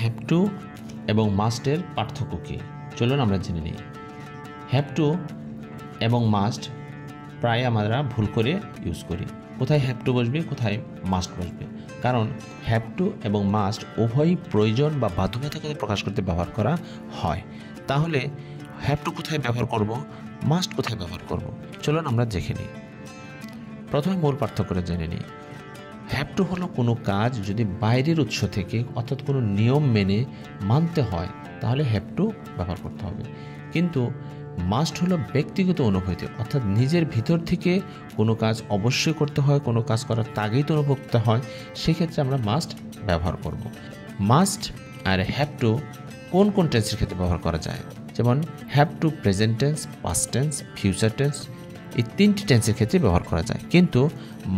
Have to এবং মাস্টের পার্থক্য কী চলুন আমরা জেনে নিই। হ্যাভ টু এবং মাস্ট প্রায় আমরা ভুল করে ইউজ করি। কোথায় হ্যাভ টু বসবে, কোথায় মাস্ট বসবে। কারণ হ্যাভ টু এবং মাস্ট উভয়ই প্রয়োজন বা বাধ্যবাধকতা প্রকাশ করতে ব্যবহার করা হয়। তাহলে হ্যাভ টু কোথায় ব্যবহার করব, মাস্ট কোথায় ব্যবহার করব, চলুন আমরা দেখে নিই। প্রথমে মূল পার্থক্যটা জেনে নিই। হ্যাভ টু হলো কোনো কাজ যদি বাইরের উৎস থেকে অর্থাৎ কোনো নিয়ম মেনে মানতে হয় তাহলে হ্যাভ টু ব্যবহার করতে হবে। কিন্তু মাস্ট হলো ব্যক্তিগত অনুভূতি, অর্থাৎ নিজের ভিতর থেকে কোনো কাজ অবশ্যই করতে হয়, কোনো কাজ করার তাগিদ অনুভব করতে হয়, সেক্ষেত্রে আমরা মাস্ট ব্যবহার করব। মাস্ট আর হ্যাভ টু কোন কোন টেন্সের ক্ষেত্রে ব্যবহার করা যায়, যেমন have to present tense, past tense, future tense, এই তিনটি টেন্সের ক্ষেত্রে ব্যবহার করা যায়। কিন্তু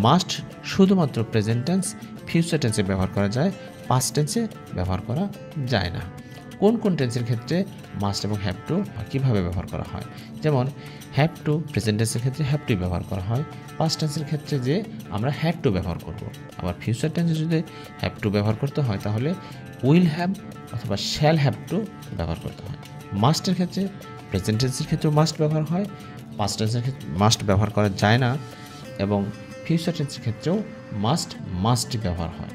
মাস্ট শুধুমাত্র প্রেজেন্ট টেন্স, ফিউচার টেন্সে ব্যবহার করা যায়, পাস্ট টেন্সে ব্যবহার করা যায় না। কোন কোন টেন্সের ক্ষেত্রে মাস্ট এবং হ্যাভ টু কীভাবে ব্যবহার করা হয়, যেমন হ্যাভ টু প্রেজেন্ট টেন্সের ক্ষেত্রে হ্যাভ টু ব্যবহার করা হয়, পাস্ট টেন্সের ক্ষেত্রে যে আমরা হ্যাভ টু ব্যবহার করব। আবার ফিউচার টেন্সে যদি হ্যাভ টু ব্যবহার করতে হয় তাহলে উইল হ্যাভ অথবা শ্যাল হ্যাভ টু ব্যবহার করতে হয়। মাস্টের ক্ষেত্রে প্রেজেন্ট টেন্সের ক্ষেত্রেও মাস্ট ব্যবহার হয়, পাস্ট টেন্সের ক্ষেত্রে মাস্ট ব্যবহার করা যায় না, এবং ফিউচার টেন্সের ক্ষেত্রেও মাস্টই ব্যবহার হয়।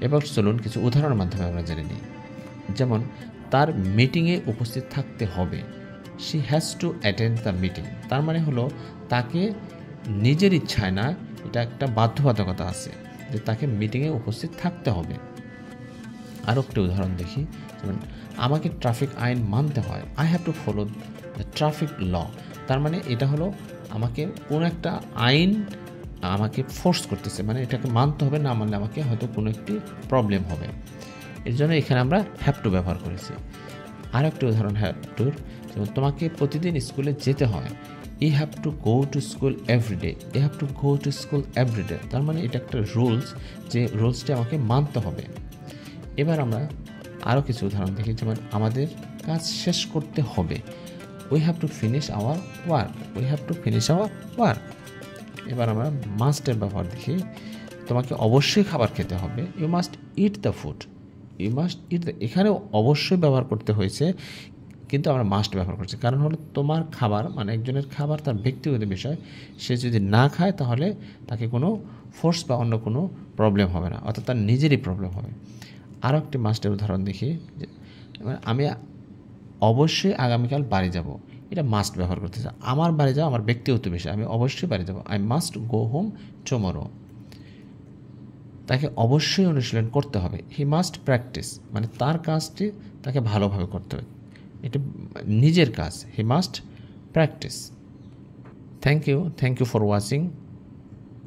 এবার চলুন কিছু উদাহরণের মাধ্যমে আমরা জেনে নিই। যেমন তার মিটিংয়ে উপস্থিত থাকতে হবে, she has to attend the meeting. তার মানে হলো তাকে নিজের ইচ্ছায় না, এটা একটা বাধ্যবাধকতা আছে যে তাকে মিটিংয়ে উপস্থিত থাকতে হবে। আরও একটি উদাহরণ দেখি, যেমন আমাকে ট্রাফিক আইন মানতে হয়, I have to follow the traffic law. তার মানে এটা হলো আমাকে কোনো একটা আইন আমাকে ফোর্স করতেছে, মানে এটাকে মানতে হবে, না মানলে আমাকে হয়তো কোনো একটি প্রবলেম হবে। এর জন্য এখানে আমরা হ্যাভ টু ব্যবহার করেছি। আর একটি উদাহরণ হ্যাভ টুর, যেমন তোমাকে প্রতিদিন স্কুলে যেতে হয়, you have to go to school every day, you have to go to school every day. তার মানে এটা একটা রুলস, যে রুলসটা আমাকে মানতে হবে। এবার আমরা আরও কিছু উদাহরণ দেখি, যেমন আমাদের কাজ শেষ করতে হবে, we have to finish our work, we have to finish our work. এবার আমরা মাস্টের ব্যবহার দেখি, তোমাকে অবশ্যই খাবার খেতে হবে, you must eat the food, you must eat the. এখানেও অবশ্যই ব্যবহার করতে হয়েছে, কিন্তু আমরা মাস্ট ব্যবহার করছি, কারণ হলো তোমার খাবার মানে একজনের খাবার তার ব্যক্তিগত বিষয়, সে যদি না খায় তাহলে তাকে কোনো ফোর্স বা অন্য কোনো প্রবলেম হবে না, অর্থাৎ তার নিজেরই প্রবলেম হবে। আরও একটি মাস্টের উদাহরণ দেখি, যে আমি অবশ্যই আগামীকাল বাড়ি যাব, এটা মাস্ট ব্যবহার করতেছে। আমার বাড়ি যাওয়া আমার ব্যক্তিগত বিষয়, আমি অবশ্যই বাড়ি যাব, I must go home tomorrow. তাকে অবশ্যই অনুশীলন করতে হবে, হি মাস্ট প্র্যাকটিস, মানে তার কাজটি তাকে ভালোভাবে করতে হবে, এটা নিজের কাজ, he must practise. Thank you for watching.